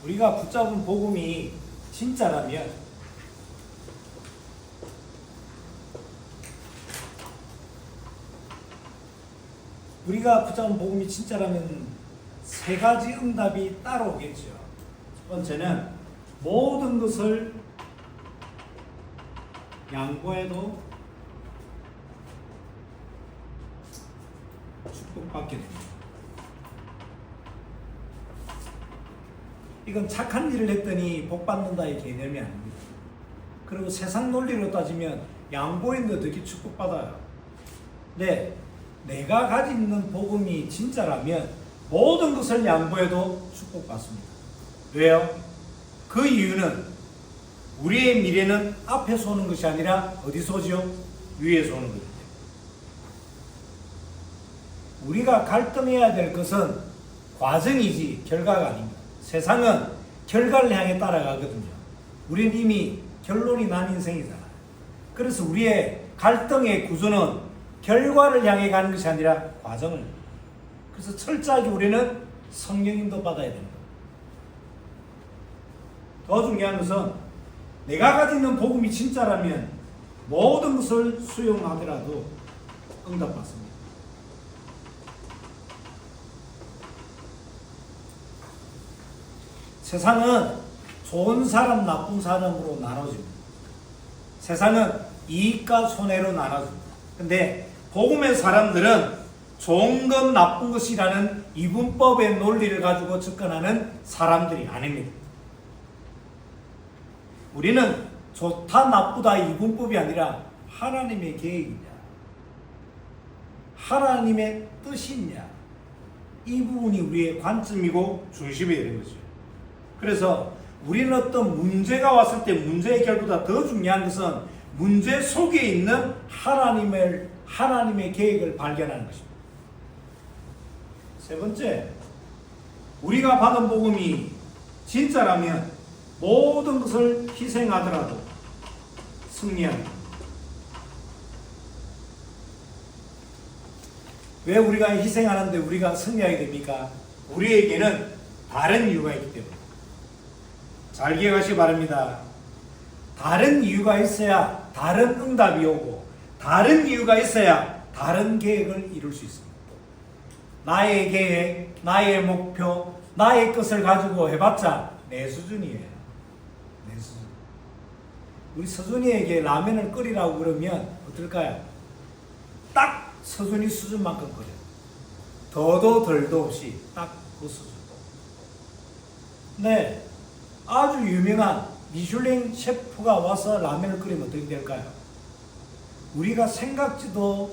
우리가 붙잡은 복음이 진짜라면 세 가지 응답이 따라오겠죠. 첫 번째는 모든 것을 양보해도 축복받게 됩니다. 이건 착한 일을 했더니 복받는다의 개념이 아닙니다. 그리고 세상 논리로 따지면 양보했는데 어떻게 축복받아요? 네, 내가 가지고 있는 복음이 진짜라면 모든 것을 양보해도 축복받습니다. 왜요? 그 이유는 우리의 미래는 앞에서 오는 것이 아니라 어디서 오죠? 위에서 오는 거죠. 우리가 갈등해야 될 것은 과정이지 결과가 아닙니다. 세상은 결과를 향해 따라가거든요. 우리는 이미 결론이 난 인생이잖아요. 그래서 우리의 갈등의 구조는 결과를 향해 가는 것이 아니라 과정을. 그래서 철저하게 우리는 성령님도 받아야 됩니다. 더 중요한 것은 내가 가지고 있는 복음이 진짜라면 모든 것을 수용하더라도 응답받습니다. 세상은 좋은 사람, 나쁜 사람으로 나눠집니다. 세상은 이익과 손해로 나눠집니다. 근데 복음의 사람들은 좋은 것, 나쁜 것이라는 이분법의 논리를 가지고 접근하는 사람들이 아닙니다. 우리는 좋다, 나쁘다 이분법이 아니라 하나님의 계획이냐, 하나님의 뜻이냐, 이 부분이 우리의 관점이고 중심이 되는 거죠. 그래서 우리는 어떤 문제가 왔을 때 문제 해결보다 더 중요한 것은 문제 속에 있는 하나님의 계획을 발견하는 것입니다. 세 번째, 우리가 받은 복음이 진짜라면 모든 것을 희생하더라도 승리합니다. 왜 우리가 희생하는데 우리가 승리하게 됩니까? 우리에게는 다른 이유가 있기 때문에. 잘 기억하시기 바랍니다. 다른 이유가 있어야 다른 응답이 오고, 다른 이유가 있어야 다른 계획을 이룰 수 있습니다. 나의 계획, 나의 목표, 나의 것을 가지고 해봤자 내 수준이에요. 내 수준. 우리 서준이에게 라면을 끓이라고 그러면 어떨까요? 딱 서준이 수준만큼 끓여요. 더도 덜도 없이 딱 그 수준. 네, 아주 유명한 미슐랭 셰프가 와서 라면을 끓이면 어떻게 될까요? 우리가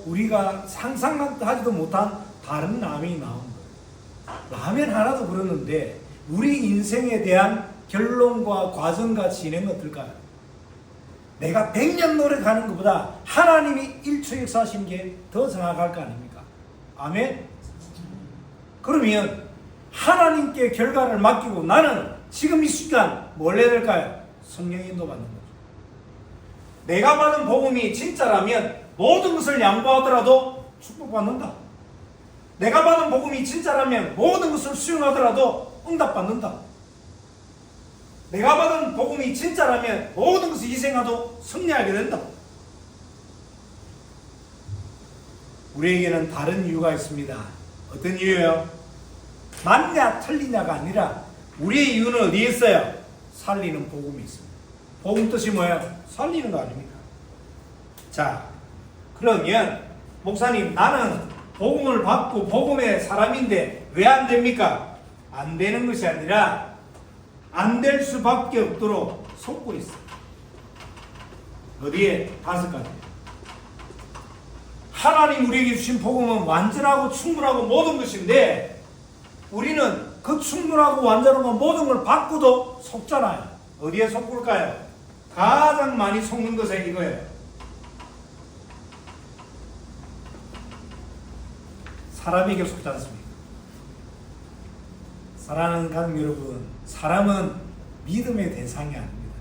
우리가 상상하지도 못한 다른 라면이 나온 거예요. 라면 하나도 그러는데 우리 인생에 대한 결론과 과정과 진행은 어떨까요? 내가 100년 노력하는 것보다 하나님이 1초 역사하신 게 더 정확할 거 아닙니까? 아멘? 그러면 하나님께 결과를 맡기고 나는 지금 이 시간 뭘 해야 될까요? 성령 인도 받는 거죠. 내가 받은 복음이 진짜라면 모든 것을 양보하더라도 축복받는다. 내가 받은 복음이 진짜라면 모든 것을 수용하더라도 응답받는다. 내가 받은 복음이 진짜라면 모든 것을 희생하도 승리하게 된다. 우리에게는 다른 이유가 있습니다. 어떤 이유예요? 맞냐 틀리냐가 아니라 우리의 이유는 어디에 있어요? 살리는 복음이 있습니다. 복음 뜻이 뭐예요? 살리는 거 아닙니까? 자, 그러면 목사님, 나는 복음을 받고 복음의 사람인데 왜 안 됩니까? 안 되는 것이 아니라 안 될 수밖에 없도록 속고 있어요. 어디에? 5가지. 하나님 우리에게 주신 복음은 완전하고 충분하고 모든 것인데 우리는 그 충분하고 완전한 모든 걸 받고도 속잖아요. 어디에 속을까요? 가장 많이 속는 것은 이거예요. 사람에게 속지 않습니다. 사랑하는 가족 여러분, 사람은 믿음의 대상이 아닙니다.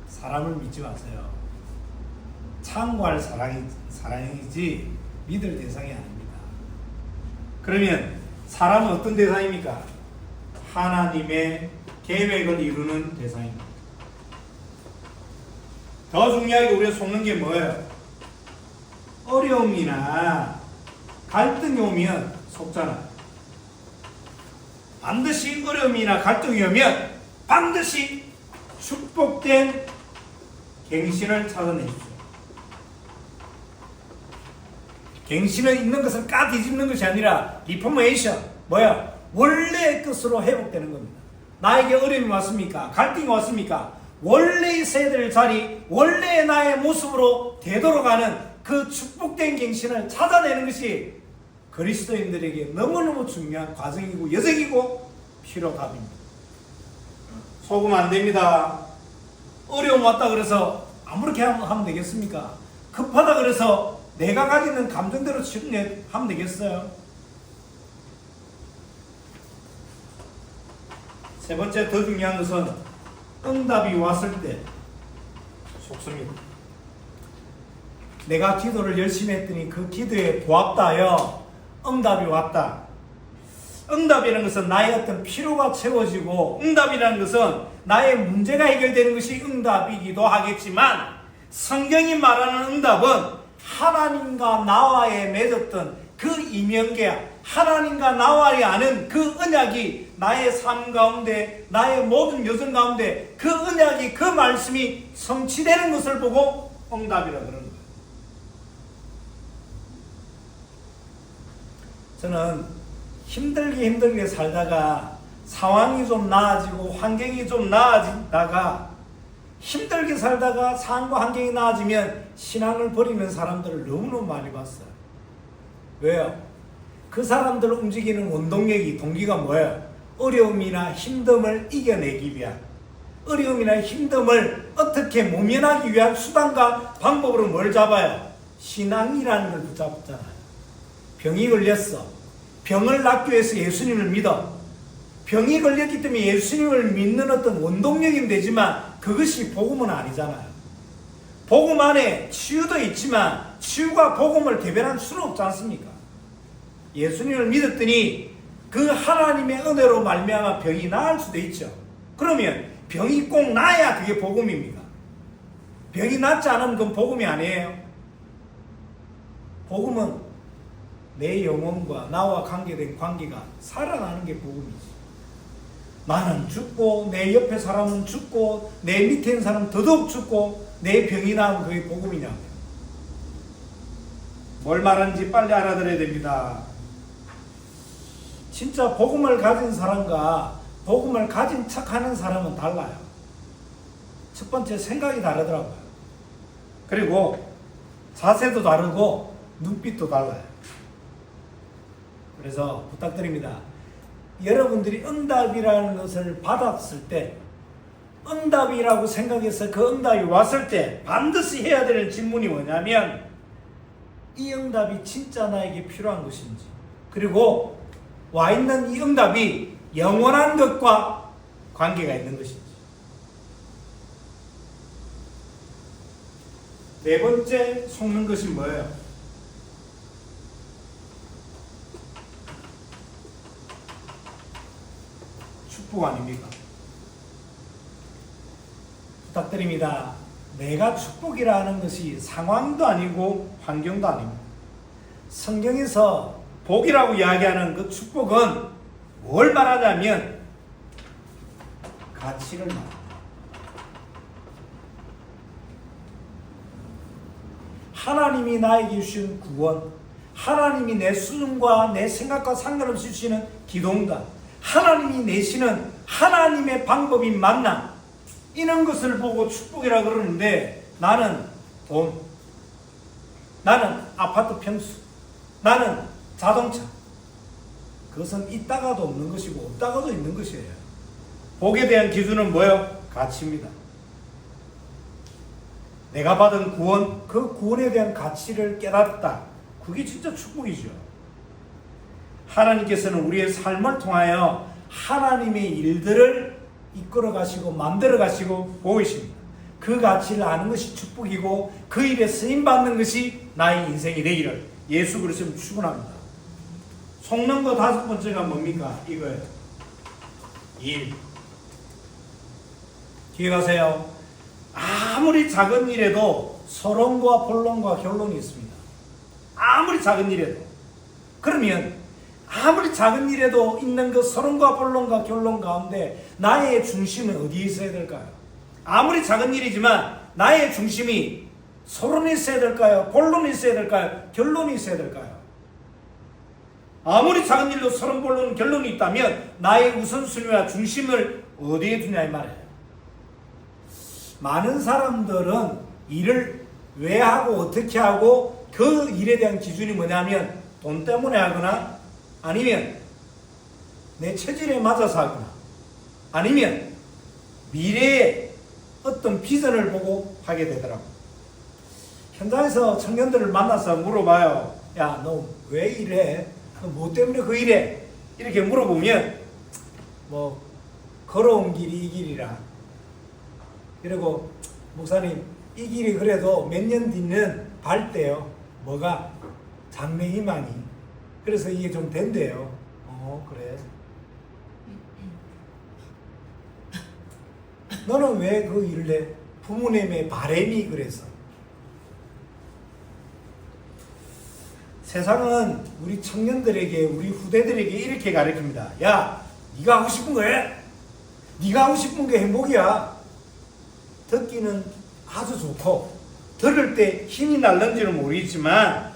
사람을 믿지 마세요. 참고할 사랑이지 믿을 대상이 아닙니다. 그러면 사람은 어떤 대상입니까? 하나님의 계획을 이루는 대상입니다. 더 중요하게 우리가 속는 게 뭐예요? 어려움이나 갈등이 오면 속잖아요. 반드시 어려움이나 갈등이 오면 반드시 축복된 갱신을 찾아내십시오. 갱신을 있는 것을 뒤집는 것이 아니라 리포메이션, 뭐야? 원래의 것으로 회복되는 겁니다. 나에게 어려움이 왔습니까? 갈등이 왔습니까? 원래 있어야 될 자리, 원래의 나의 모습으로 되돌아가는 그 축복된 갱신을 찾아내는 것이 그리스도인들에게 너무너무 중요한 과정이고 여정이고 필요답입니다. 속으면 안 됩니다. 어려움 왔다 그래서 아무렇게 하면 되겠습니까? 급하다 그래서 내가 가지고 있는 감정대로 하면 되겠어요? 세 번째 더 중요한 것은 응답이 왔을 때 속습니다. 내가 기도를 열심히 했더니 그 기도에 보았다요. 응답이 왔다. 응답이라는 것은 나의 어떤 필요가 채워지고, 응답이라는 것은 나의 문제가 해결되는 것이 응답이기도 하겠지만, 성경이 말하는 응답은 하나님과 나와의 맺었던 그 이면계약, 하나님과 나와의 아는 그 언약이 나의 삶 가운데, 나의 모든 여정 가운데 그 언약이, 그 말씀이 성취되는 것을 보고 응답이라 그러는 거예요. 저는 힘들게 살다가 상황이 좀 나아지고 환경이 좀 나아지다가, 힘들게 살다가 상황과 환경이 나아지면 신앙을 버리는 사람들을 너무너무 많이 봤어요. 왜요? 그 사람들을 움직이는 원동력이, 동기가 뭐예요? 어려움이나 힘듦을 이겨내기 위한, 어려움이나 힘듦을 어떻게 모면하기 위한 수단과 방법으로 뭘 잡아요? 신앙이라는 걸 붙잡잖아요. 병이 걸렸어. 병을 낫기 위해서 예수님을 믿어. 병이 걸렸기 때문에 예수님을 믿는 어떤 원동력이 되지만 그것이 복음은 아니잖아요. 복음 안에 치유도 있지만 치유가 복음을 대변할 수는 없지 않습니까? 예수님을 믿었더니 그 하나님의 은혜로 말미암아 병이 나을 수도 있죠. 그러면 병이 꼭 나야 그게 복음입니다. 병이 낫지 않으면 그건 복음이 아니에요. 복음은 내 영혼과 나와 관계된 관계가 살아나는 게 복음이지. 나는 죽고 내 옆에 사람은 죽고 내 밑에 있는 사람은 더더욱 죽고 내 병이 나면 그게 복음이냐고요. 뭘 말하는지 빨리 알아들어야 됩니다. 진짜 복음을 가진 사람과 복음을 가진 척하는 사람은 달라요. 첫 번째 생각이 다르더라고요. 그리고 자세도 다르고 눈빛도 달라요. 그래서 부탁드립니다. 여러분들이 응답이라는 것을 받았을 때, 응답이라고 생각해서 그 응답이 왔을 때 반드시 해야 되는 질문이 뭐냐면, 이 응답이 진짜 나에게 필요한 것인지, 그리고 와 있는 이 응답이 영원한 것과 관계가 있는 것인지. 네 번째 속는 것이 뭐예요? 축복 아닙니까? 부탁드립니다. 내가 축복이라는 것이 상황도 아니고 환경도 아닙니다. 성경에서 복이라고 이야기하는 그 축복은 뭘 말하냐면 가치를 말합니다. 하나님이 나에게 주신 구원, 하나님이 내 수준과 내 생각과 상관없이 주시는 기도응답, 하나님이 내시는 하나님의 방법이 맞나? 이런 것을 보고 축복이라고 그러는데, 나는 돈, 나는 아파트 평수, 나는 자동차, 그것은 있다가도 없는 것이고 없다가도 있는 것이에요. 복에 대한 기준은 뭐예요? 가치입니다. 내가 받은 구원, 그 구원에 대한 가치를 깨닫다. 그게 진짜 축복이죠. 하나님께서는 우리의 삶을 통하여 하나님의 일들을 이끌어 가시고 만들어 가시고 보이십니다. 그 가치를 아는 것이 축복이고 그 일에 쓰임 받는 것이 나의 인생이 되기를 예수 그리스도로 축원합니다. 속는 거 다섯 번째가 뭡니까? 이거예요. 일. 기억하세요. 아무리 작은 일에도 서론과 본론과 결론이 있습니다. 아무리 작은 일에도. 그러면 아무리 작은 일에도 있는 그 서론과 본론과 결론 가운데 나의 중심은 어디에 있어야 될까요? 아무리 작은 일이지만 나의 중심이 서론이 있어야 될까요? 본론이 있어야 될까요? 결론이 있어야 될까요? 아무리 작은 일도 서론, 본론, 결론이 있다면 나의 우선순위와 중심을 어디에 두냐 이 말이에요. 많은 사람들은 일을 왜 하고 어떻게 하고 그 일에 대한 기준이 뭐냐면 돈 때문에 하거나 아니면 내 체질에 맞아서 하거나 아니면 미래의 어떤 비전을 보고 하게 되더라고요. 현장에서 청년들을 만나서 물어봐요. 야, 너 왜 일해? 너 뭐 때문에 그 일해? 이렇게 물어보면 뭐 걸어온 길이 이 길이라. 그리고 목사님 이 길이 그래도 몇 년 뒤는 밝대요. 뭐가? 장래 희망이. 그래서 이게 좀 된대요. 그래. 너는 왜 그 일을 해? 부모님의 바람이 그래서. 세상은 우리 청년들에게, 우리 후대들에게 이렇게 가르칩니다. 야, 네가 하고 싶은 거 해. 네가 하고 싶은 게 행복이야. 듣기는 아주 좋고 들을 때 힘이 날는지는 모르겠지만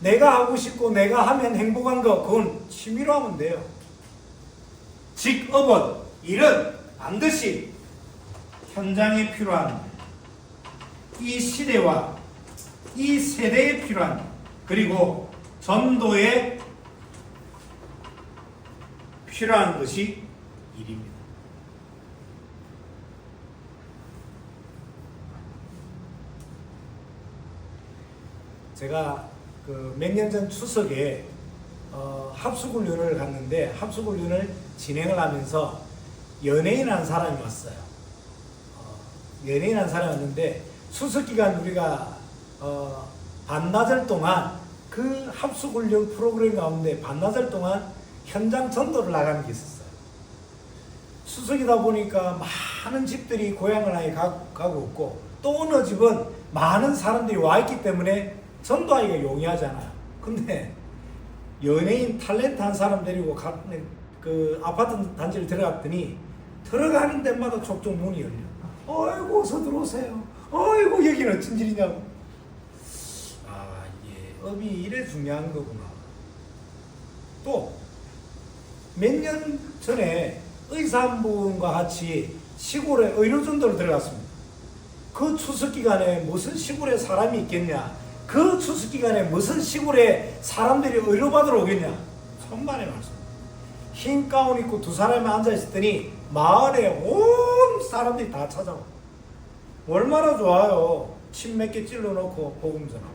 내가 하고 싶고 내가 하면 행복한 거 그건 취미로 하면 돼요. 직업은 일은 반드시 현장에 필요한 이 시대와 이 세대에 필요한 그리고 전도에 필요한 것이 일입니다. 제가 그 몇 년 전 추석에 합숙훈련을 갔는데 합숙훈련을 진행을 하면서 연예인 한 사람이 왔어요. 연예인 한 사람이 왔는데 추석 기간 우리가 반나절 동안 그 합숙훈련 프로그램 가운데 반나절 동안 현장 전도를 나가는 게 있었어요. 추석이다 보니까 많은 집들이 고향을 아예 가고 있고 또 어느 집은 많은 사람들이 와 있기 때문에 전도하기가 용이하잖아요. 근데 연예인 탤런트 한 사람 데리고 그 아파트 단지를 들어갔더니 들어가는 데마다 족족 문이 열려. 어이구 어서 들어오세요. 어이구 여기는 어쩐 일이냐고. 아, 이게 업이 이래 중요한 거구나. 또 몇 년 전에 의사 한 분과 같이 시골에 의료전도를 들어갔습니다. 그 추석 기간에 무슨 시골에 사람이 있겠냐? 그 추석 기간에 무슨 시골에 사람들이 의료받으러 오겠냐? 천만의 말씀. 흰 가운 입고 두 사람이 앉아있었더니 마을에 온 사람들이 다 찾아와. 얼마나 좋아요. 침 몇 개 찔러놓고 복음 전하고.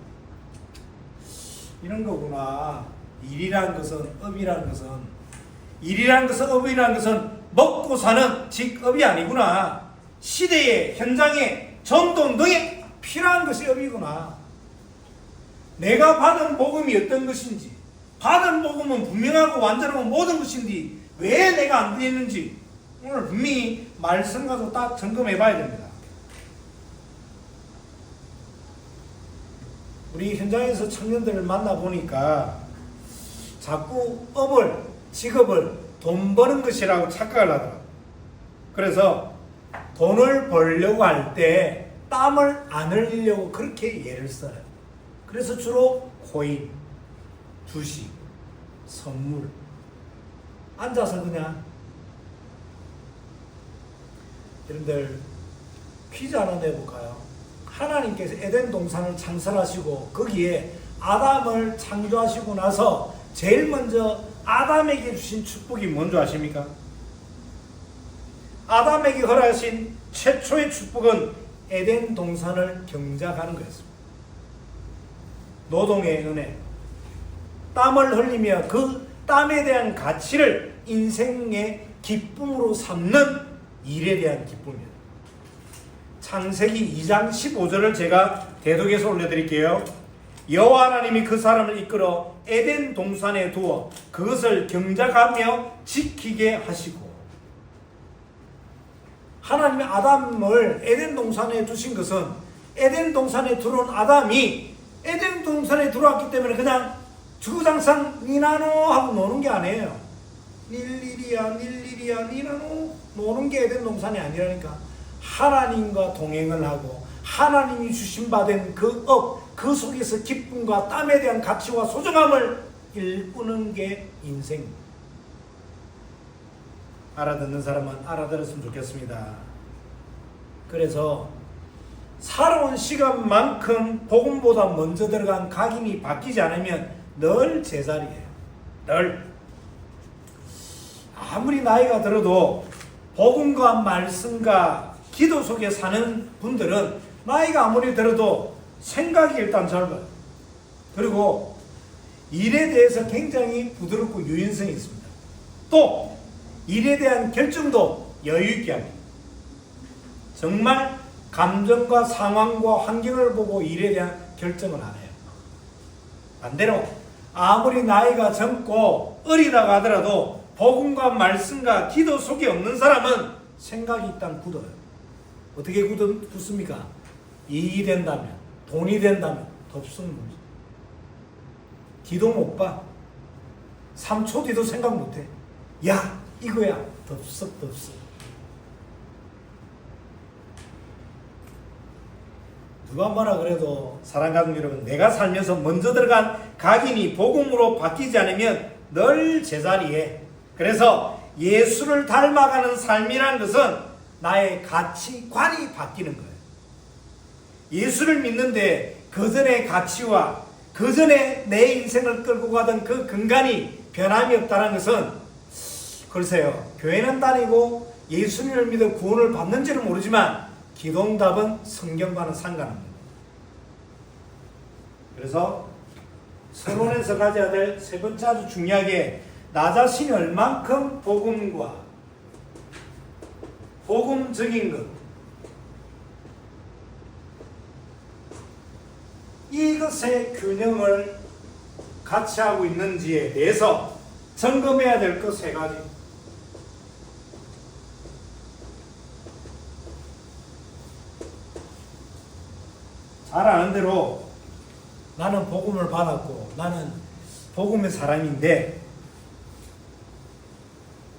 이런 거구나. 일이라는 것은, 업이라는 것은, 일이라는 것은, 업이라는 것은 먹고 사는 직업이 아니구나. 시대의 현장에 전도 등에 필요한 것이 업이구나. 내가 받은 복음이 어떤 것인지, 받은 복음은 분명하고 완전하고 모든 것인지 왜 내가 안 되는지 오늘 분명히 말씀 가지고 딱 점검해 봐야 됩니다. 우리 현장에서 청년들을 만나보니까 자꾸 업을, 직업을 돈 버는 것이라고 착각을 하더라고요. 그래서 돈을 벌려고 할 때 땀을 안 흘리려고 그렇게 예를 써요. 그래서 주로 코인, 주식, 선물 앉아서 그냥 여러분들 퀴즈 하나 내볼까요? 하나님께서 에덴 동산을 창설하시고 거기에 아담을 창조하시고 나서 제일 먼저 아담에게 주신 축복이 뭔지 아십니까? 아담에게 허락하신 최초의 축복은 에덴 동산을 경작하는 거였습니다. 노동의 은혜, 땀을 흘리며 그 땀에 대한 가치를 인생의 기쁨으로 삼는 일에 대한 기쁨입니다. 창세기 2장 15절을 제가 대독해서 올려드릴게요. 여호와 하나님이 그 사람을 이끌어 에덴 동산에 두어 그것을 경작하며 지키게 하시고 하나님이 아담을 에덴 동산에 두신 것은 에덴 동산에 들어온 아담이 에덴 동산에 들어왔기 때문에 그냥 주구장창 니나노 하고 노는 게 아니에요. 닐리리야 니나노 노는 게 에덴 동산이 아니라니까. 하나님과 동행을 하고 하나님이 주신 바 된 그 그 속에서 기쁨과 땀에 대한 가치와 소중함을 일구는 게 인생입니다. 알아듣는 사람은 알아들었으면 좋겠습니다. 그래서 살아온 시간만큼 복음보다 먼저 들어간 각인이 바뀌지 않으면 늘 제자리예요. 늘. 아무리 나이가 들어도 복음과 말씀과 기도 속에 사는 분들은 나이가 아무리 들어도 생각이 일단 짧아요. 그리고 일에 대해서 굉장히 부드럽고 유연성이 있습니다. 또 일에 대한 결정도 여유있게 합니다. 정말 감정과 상황과 환경을 보고 일에 대한 결정을 안 해요. 반대로 아무리 나이가 젊고 어리다고 하더라도 복음과 말씀과 기도 속에 없는 사람은 생각이 일단 굳어요. 어떻게 굳습니까? 일이 된다면, 돈이 된다면 덥습는 거죠. 기도 못 봐. 3초 뒤도 생각 못 해. 야, 이거야. 덥석. 누가 뭐라 그래도 사랑하는 가족 여러분, 내가 살면서 먼저 들어간 각인이 복음으로 바뀌지 않으면 늘 제자리에. 그래서 예수를 닮아가는 삶이라는 것은 나의 가치관이 바뀌는 거예요. 예수를 믿는데 그전의 가치와 그전에 내 인생을 끌고 가던 그 근간이 변함이 없다는 것은, 글쎄요, 교회는 다니고 예수님을 믿어 구원을 받는지는 모르지만 기도응답은 성경과는 상관없습니다. 그래서 서론에서 가져야 될 세 번째 아주 중요하게, 나 자신이 얼만큼 복음과 복음적인 것, 이것의 균형을 같이 하고 있는지에 대해서 점검해야 될 것 세 가지. 잘 아는 대로 나는 복음을 받았고 나는 복음의 사람인데,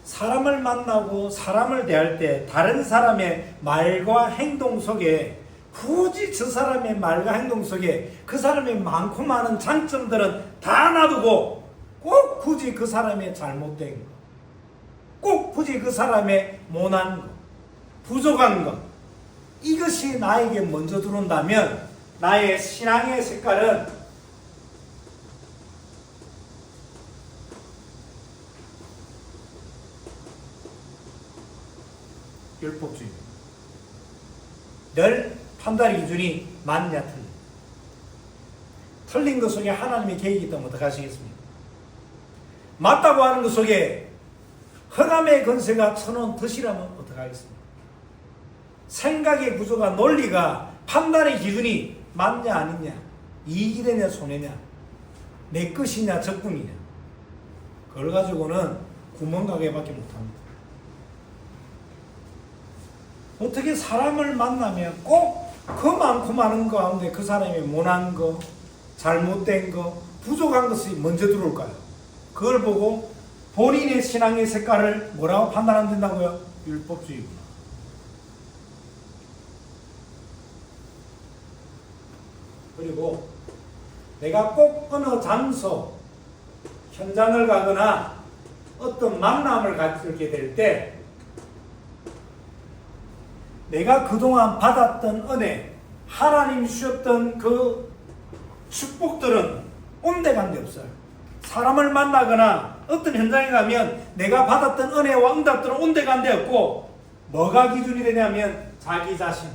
사람을 만나고 사람을 대할 때 다른 사람의 말과 행동 속에, 굳이 저 사람의 말과 행동 속에 그 사람의 많고 많은 장점들은 다 놔두고 꼭 굳이 그 사람의 잘못된 거, 꼭 굳이 그 사람의 못난 거, 부족한 거, 이것이 나에게 먼저 들어온다면 나의 신앙의 색깔은 율법주의입니다. 늘 판단의 기준이 맞냐 틀린 것 속에 하나님의 계획이 있다면 어떡하시겠습니까? 맞다고 하는 것 속에 흑암의 권세가 쳐놓은 덫이라면 어떡하겠습니까? 생각의 구조가, 논리가, 판단의 기준이 맞냐 아니냐, 이익이 되냐 손해냐, 내 것이냐 적군이냐, 그걸 가지고는 구멍가게밖에 못합니다. 어떻게 사람을 만나면 꼭 그 많고 많은 거 가운데 그 사람의 못난 거, 잘못된 거, 부족한 것이 먼저 들어올까요? 그걸 보고 본인의 신앙의 색깔을 뭐라고 판단 안 된다고요? 율법주의구나. 그리고 내가 꼭 어느 장소, 현장을 가거나 어떤 만남을 갖게 될 때 내가 그동안 받았던 은혜, 하나님이 주셨던 그 축복들은 온데간데 없어요. 사람을 만나거나 어떤 현장에 가면 내가 받았던 은혜와 응답들은 온데간데 없고, 뭐가 기준이 되냐면 자기 자신.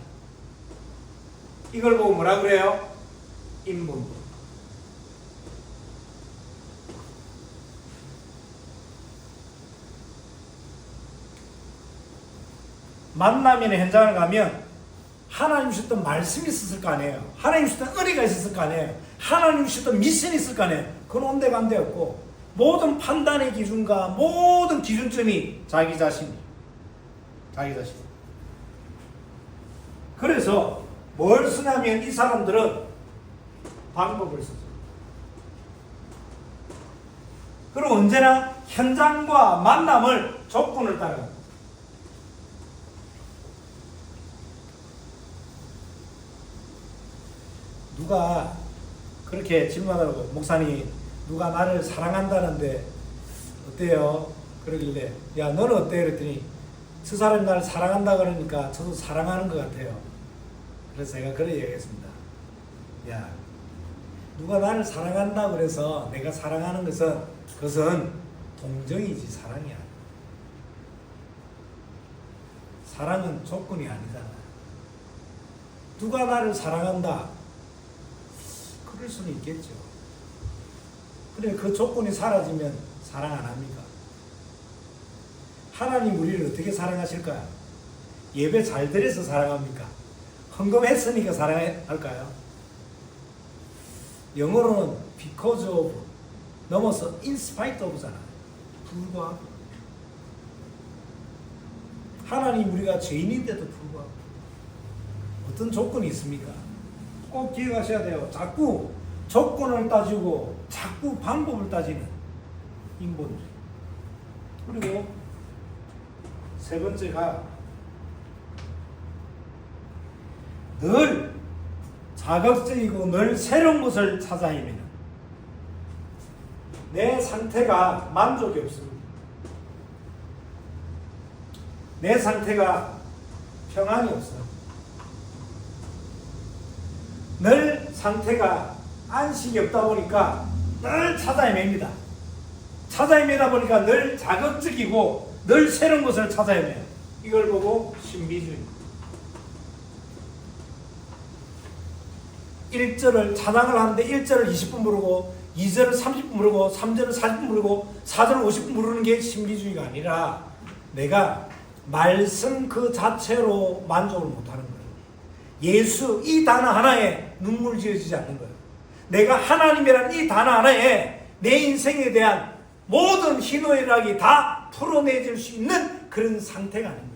이걸 보고 뭐라 그래요? 인본론. 만남이나 현장을 가면 하나님 주셨던 말씀이 있었을 거 아니에요. 하나님 주셨던 은혜가 있었을 거 아니에요. 하나님 주셨던 미션이 있을 거 아니에요. 그건 온데간데 없고, 모든 판단의 기준과 모든 기준점이 자기 자신. 그래서 뭘 쓰냐면 이 사람들은 방법을 쓰죠. 그리고 언제나 현장과 만남을 조건을 따라갑니다. 누가 그렇게 질문하더라고. 목사님, 누가 나를 사랑한다는데 어때요? 그러길래 야, 너는 어때? 그랬더니 저 사람이 나를 사랑한다 그러니까 저도 사랑하는 것 같아요. 그래서 제가 그런 얘기했습니다. 야, 누가 나를 사랑한다 그래서 내가 사랑하는 그것은 동정이지 사랑이 아니야. 사랑은 조건이 아니잖아. 누가 나를 사랑한다? 그럴 수는 있겠죠. 그래, 그 조건이 사라지면 사랑 안 합니까? 하나님 우리를 어떻게 사랑하실까요? 예배 잘 드려서 사랑합니까? 헌금했으니까 사랑할까요? 영어로는 because of 넘어서 in spite of잖아요. 불구하고. 하나님 우리가 죄인인데도 불구하고 어떤 조건이 있습니까? 꼭 기억하셔야 돼요. 자꾸 조건을 따지고 자꾸 방법을 따지는 인본주의. 그리고 세 번째가 늘 자극적이고 늘 새로운 것을 찾아 헤매는, 내 상태가 만족이 없습니다. 내 상태가 평안이 없어요. 늘 상태가 안식이 없다 보니까 늘 찾아 헤맵니다. 찾아 헤매다 보니까 늘 자극적이고 늘 새로운 것을 찾아 헤매요. 이걸 보고 신비주의입니다. 1절을 찬양을 하는데 1절을 20분 부르고 2절을 30분 부르고 3절을 40분 부르고 4절을 50분 부르는 게 신비주의가 아니라 내가 말씀 그 자체로 만족을 못하는 거예요. 예수 이 단어 하나에 눈물 지어지지 않는 거예요. 내가 하나님이라는 이 단어 하나에 내 인생에 대한 모든 희노애락이 다 풀어내질 수 있는 그런 상태가 아닌 거예요.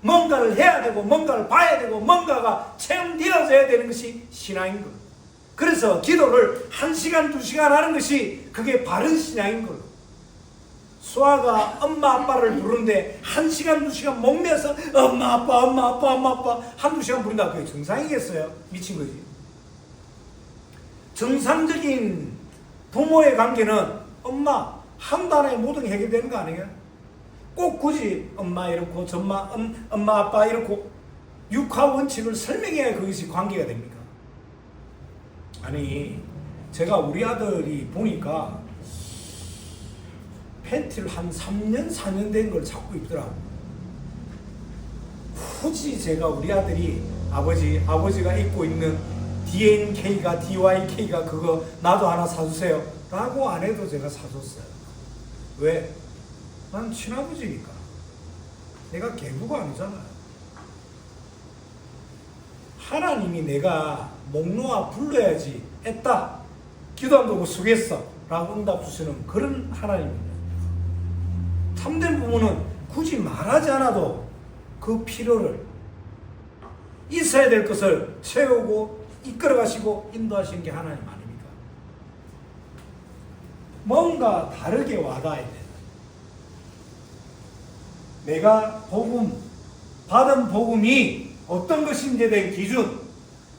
뭔가를 해야 되고 뭔가를 봐야 되고 뭔가가 체험되어져야 되는 것이 신앙인 거예요. 그래서 기도를 1시간 2시간 하는 것이 그게 바른 신앙인 거예요. 수아가 엄마 아빠를 부르는데 1시간 2시간 목매서 엄마 아빠 엄마 아빠 엄마 아빠 한두 시간 부른다. 그게 정상이겠어요? 미친 거지. 정상적인 부모의 관계는 엄마 한 단어에 모든 게 해결되는 거 아니에요? 꼭 굳이 엄마 이렇고 엄마 아빠 이렇고 육하 원칙을 설명해야 그것이 관계가 됩니까? 아니, 제가 우리 아들이 보니까 팬티를 한 3년 4년 된 걸 자꾸 입더라고. 굳이 제가 우리 아들이 아버지가 입고 있는 DNK가 DYK가 그거 나도 하나 사주세요 라고 안 해도 제가 사줬어요. 왜? 난 친아버지니까. 내가 계부가 아니잖아요. 하나님이 내가 목 놓아 불러야지 했다. 기도 안 되고 수겠어 라고 응답 주시는 그런 하나님입니다. 참된 부모는 굳이 말하지 않아도 그 필요를 있어야 될 것을 채우고 이끌어 가시고 인도하시는 게 하나님 아닙니까? 뭔가 다르게 와닿아야 돼. 내가 받은 복음이 어떤 것인지에 대한 기준.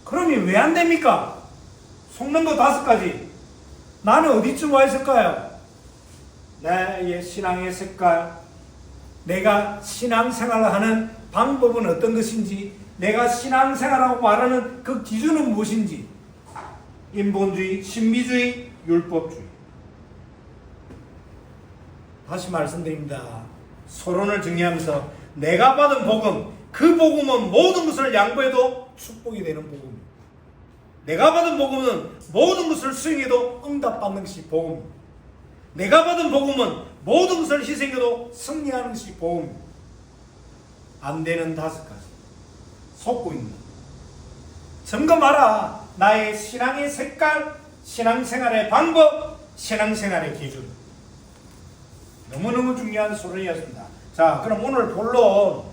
그러면 왜 안 됩니까? 속는 거 5가지. 나는 어디쯤 와 있을까요? 나의 신앙의 색깔, 내가 신앙생활을 하는 방법은 어떤 것인지, 내가 신앙생활하고 말하는 그 기준은 무엇인지. 인본주의, 신비주의, 율법주의. 다시 말씀드립니다. 서론을 정리하면서 내가 받은 복음, 그 복음은 모든 것을 양보해도 축복이 되는 복음입니다. 내가 받은 복음은 모든 것을 수행해도 응답받는 것이 복음입니다. 내가 받은 복음은 모든 것을 희생해도 승리하는 것이 복음입니다. 안 되는 5가지. 속고 있는. 점검하라. 나의 신앙의 색깔, 신앙생활의 방법, 신앙생활의 기준. 너무너무 중요한 소론이었습니다. 자, 그럼 오늘 본론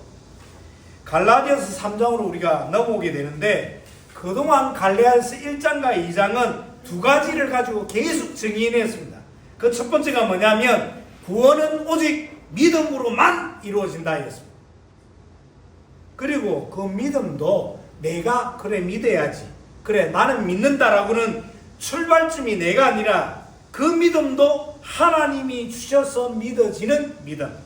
갈라디아서 3장으로 우리가 넘어오게 되는데, 그동안 갈라디아서 1장과 2장은 두 가지를 가지고 계속 정의해냈습니다. 그 첫 번째가 뭐냐면 구원은 오직 믿음으로만 이루어진다 했습니다. 그리고 그 믿음도 내가 그래 믿어야지, 그래 나는 믿는다라고는 출발점이 내가 아니라 그 믿음도 하나님이 주셔서 믿어지는 믿음,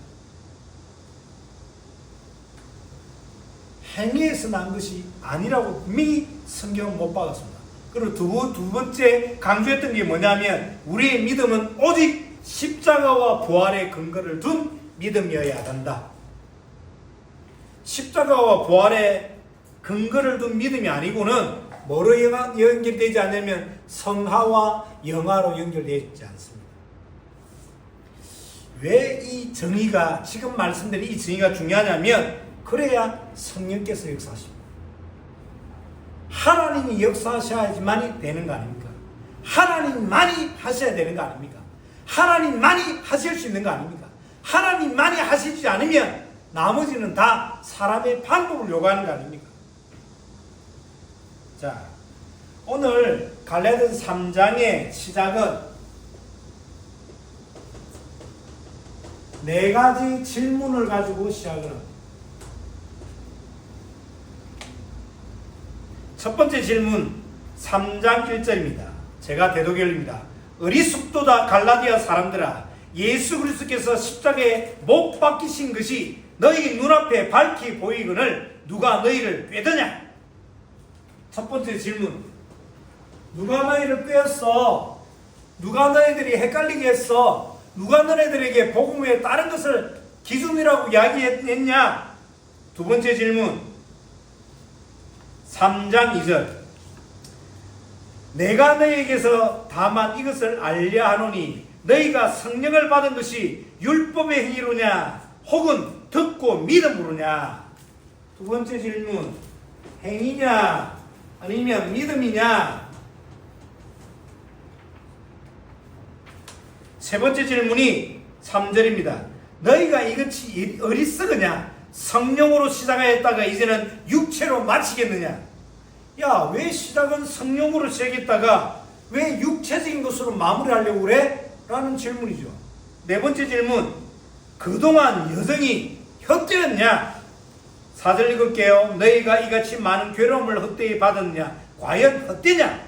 행위에서 난 것이 아니라고 분명히 성경은 못 박았습니다. 그리고 두 번째 강조했던 게 뭐냐면 우리의 믿음은 오직 십자가와 부활의 근거를 둔 믿음이어야 한다. 십자가와 부활의 근거를 둔 믿음이 아니고는 뭐로 연결되지 않으면 성화와 영화로 연결되지 않습니다. 왜 이 정의가, 지금 말씀드린 이 정의가 중요하냐면 그래야 성령께서 역사하십니다. 하나님이 역사하셔야지만이 되는 거 아닙니까? 하나님만이 하셔야 되는 거 아닙니까? 하나님만이 하실 수 있는 거 아닙니까? 하나님만이 하시지 않으면 나머지는 다 사람의 방법을 요구하는 거 아닙니까? 자, 오늘 갈라디아서 3장의 시작은 네 가지 질문을 가지고 시작을 합니다. 첫 번째 질문 3장 1절입니다. 제가 대독일입니다. 어리숙도다 갈라디아 사람들아, 예수 그리스도께서 십자가에 못 박히신 것이 너희 눈앞에 밝히 보이거늘 누가 너희를 꾀더냐? 첫 번째 질문, 누가 너희를 꾀었어? 누가 너희들이 헷갈리게 했어? 누가 너희들에게 복음 외에 다른 것을 기준이라고 이야기했냐? 두 번째 질문 3장 2절, 내가 너희에게서 다만 이것을 알려 하노니 너희가 성령을 받은 것이 율법의 행위로냐 혹은 듣고 믿음으로냐? 두 번째 질문, 행위냐 아니면 믿음이냐? 세 번째 질문이 3절입니다. 너희가 이것이 어리석으냐? 성령으로 시작하였다가 이제는 육체로 마치겠느냐? 야, 왜 시작은 성령으로 시작했다가 왜 육체적인 것으로 마무리하려고 그래? 라는 질문이죠. 네 번째 질문, 그동안 여정이 헛되었냐? 4절 읽을게요. 너희가 이같이 많은 괴로움을 헛되이 받았냐? 과연 헛되냐?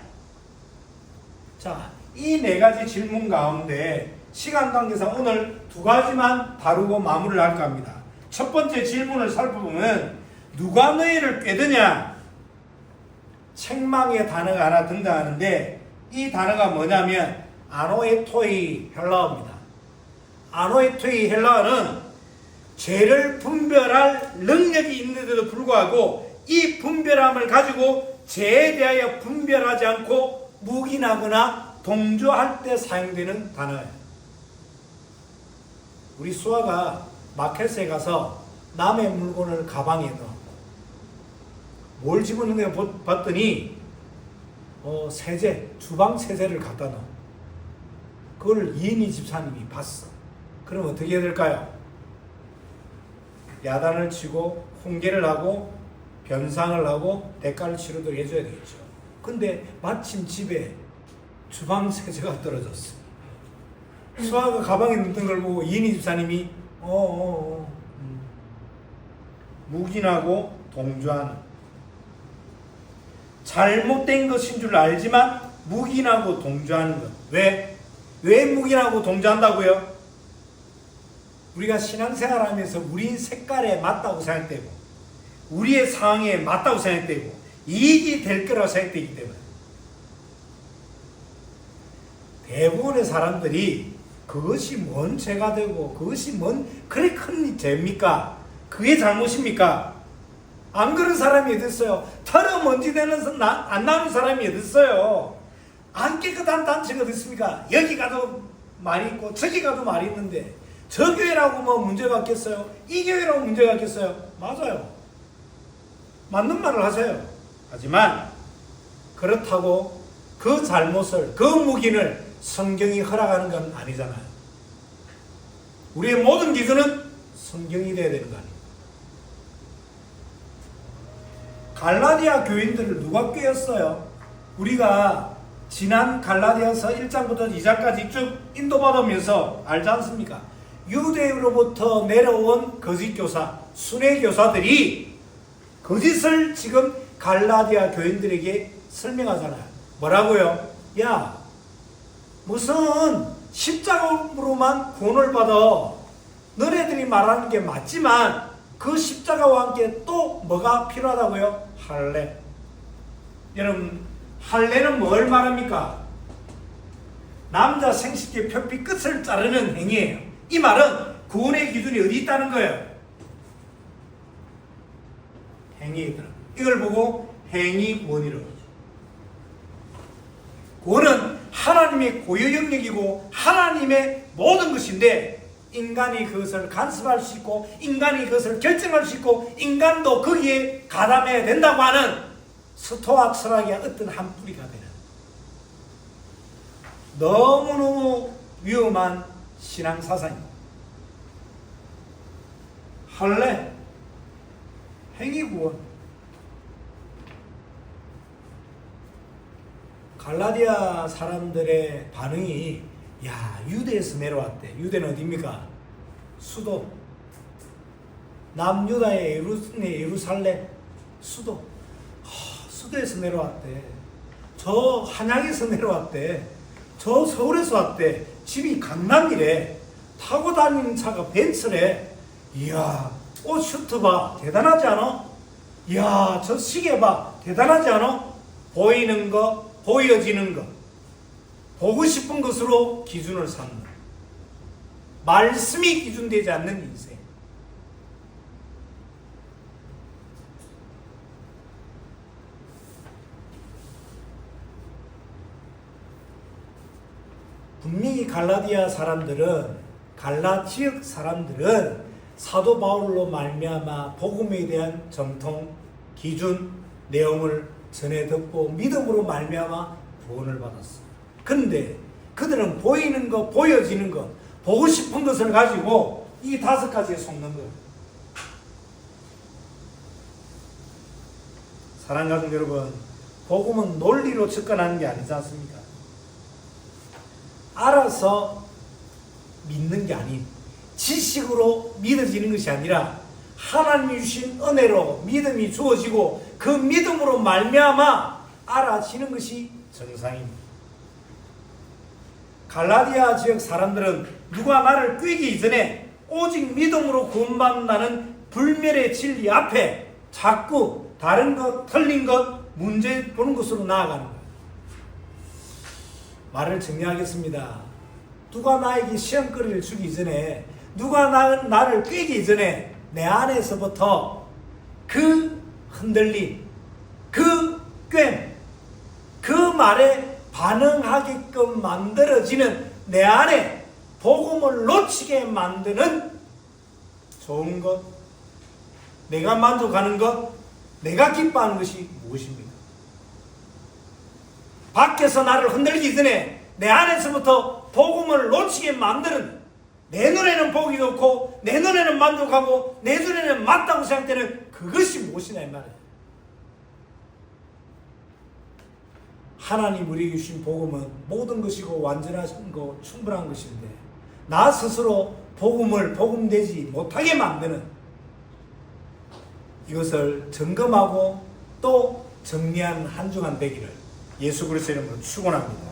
자, 이 네 가지 질문 가운데 시간 관계상 오늘 두 가지만 다루고 마무리를 할까 합니다. 첫 번째 질문을 살펴보면 누가 너희를 꾀드냐? 책망의 단어가 하나 등장하는데 이 단어가 뭐냐면 아노에토이 헬라어입니다. 아노에토이 헬라어는 죄를 분별할 능력이 있는데도 불구하고 이 분별함을 가지고 죄에 대하여 분별하지 않고 묵인하거나 동조할 때 사용되는 단어예요. 우리 수아가 마켓에 가서 남의 물건을 가방에 넣어 뭘 집어넣는 거 봤더니 세제, 주방 세제를 갖다 넣어. 그걸 이은희 집사님이 봤어. 그럼 어떻게 해야 될까요? 야단을 치고 훈계를 하고 변상을 하고 대가를 치르도록 해줘야 되겠죠. 근데 마침 집에 주방 세제가 떨어졌어. 수아가 가방에 넣던 걸 보고 이은희 집사님이 묵인하고 동조하는, 잘못된 것인 줄 알지만 묵인하고 동조하는 것. 왜 묵인하고 동조한다고요? 우리가 신앙생활하면서 우리 색깔에 맞다고 생각되고 우리의 상황에 맞다고 생각되고 이익이 될 거라고 생각되기 때문에 대부분의 사람들이 그것이 뭔 죄가 되고 그것이 뭔 그래 큰 죄입니까? 그게 잘못입니까? 안 그런 사람이 어딨어요? 털어 먼지 되는 안 나오는 사람이 어딨어요? 안 깨끗한 단체가 어딨습니까? 여기 가도 말이 있고 저기 가도 말이 있는데 저 교회라고 뭐 문제가 있겠어요? 이 교회라고 문제가 있겠어요? 맞아요. 맞는 말을 하세요. 하지만 그렇다고 그 잘못을, 그 묵인을 성경이 허락하는 건 아니잖아요. 우리의 모든 기준은 성경이 돼야 되는 거 아니에요. 갈라디아 교인들을 누가 꾀었어요? 우리가 지난 갈라디아서 1장부터 2장까지 쭉 인도받으면서 알지 않습니까? 유대로부터 내려온 거짓 교사, 순회 교사들이 거짓을 지금 갈라디아 교인들에게 설명하잖아요. 뭐라고요? 야, 무슨 십자가로만 구원을 받아. 너네들이 말하는 게 맞지만 그 십자가와 함께 또 뭐가 필요하다고요? 할례. 여러분, 할례는 뭘 말합니까? 남자 생식기 표피 끝을 자르는 행위예요. 이 말은 구원의 기준이 어디 있다는 거예요? 행위에 있더라. 이걸 보고 행위 구원이라고 하죠. 구원은 하나님의 고유 영역이고 하나님의 모든 것인데 인간이 그것을 간섭할 수 있고 인간이 그것을 결정할 수 있고 인간도 거기에 가담해야 된다고 하는 스토아 철학의 어떤 한 뿌리가 되는 너무너무 위험한 신앙사상입니다. 할례, 행위구원. 갈라디아 사람들의 반응이 야, 유대에서 내려왔대. 유대는 어디입니까? 수도. 남유다의 예루살렘 수도. 수도에서 내려왔대. 저 한양에서 내려왔대. 저 서울에서 왔대. 집이 강남이래. 타고 다니는 차가 벤츠래. 이야, 옷 슈트 봐. 대단하지 않아? 이야, 저 시계 봐. 대단하지 않아? 보이는 거, 보여지는 거. 보고 싶은 것으로 기준을 삼는 말씀이 기준되지 않는 인생. 분명히 갈라디아 사람들은 갈라 지역 사람들은 사도 바울로 말미암아 복음에 대한 정통 기준 내용을 전해 듣고 믿음으로 말미암아 구원을 받았어. 근데 그들은 보이는 것, 보여지는 것, 보고 싶은 것을 가지고 이 5가지에 속는 거예요. 사랑하는 가족 여러분, 복음은 논리로 접근하는 게 아니지 않습니까? 알아서 믿는 게 아닌 지식으로 믿어지는 것이 아니라 하나님이 주신 은혜로 믿음이 주어지고 그 믿음으로 말미암아 알아지는 것이 정상입니다. 갈라디아 지역 사람들은 누가 나를 꾀기 이전에 오직 믿음으로 구원받는다는 불멸의 진리 앞에 자꾸 다른 것, 틀린 것, 문제 보는 것으로 나아가는 거예요. 말을 정리하겠습니다. 누가 나에게 시험거리를 주기 전에, 누가 나를 꾀기 전에 내 안에서부터 그 흔들림, 그 괸, 그 말에 반응하게끔 만들어지는 내 안에 복음을 놓치게 만드는 좋은 것, 내가 만족하는 것, 내가 기뻐하는 것이 무엇입니까? 밖에서 나를 흔들기 전에 내 안에서부터 복음을 놓치게 만드는, 내 눈에는 복이 좋고 내 눈에는 만족하고 내 눈에는 맞다고 생각되는 그것이 무엇이냐 이 말이에요. 하나님 우리에게 주신 복음은 모든 것이고 완전하신 거 충분한 것인데 나 스스로 복음을 복음되지 못하게 만드는 이것을 점검하고 또 정리한 한 주간 되기를 예수 그리스도의 이름으로 축원합니다.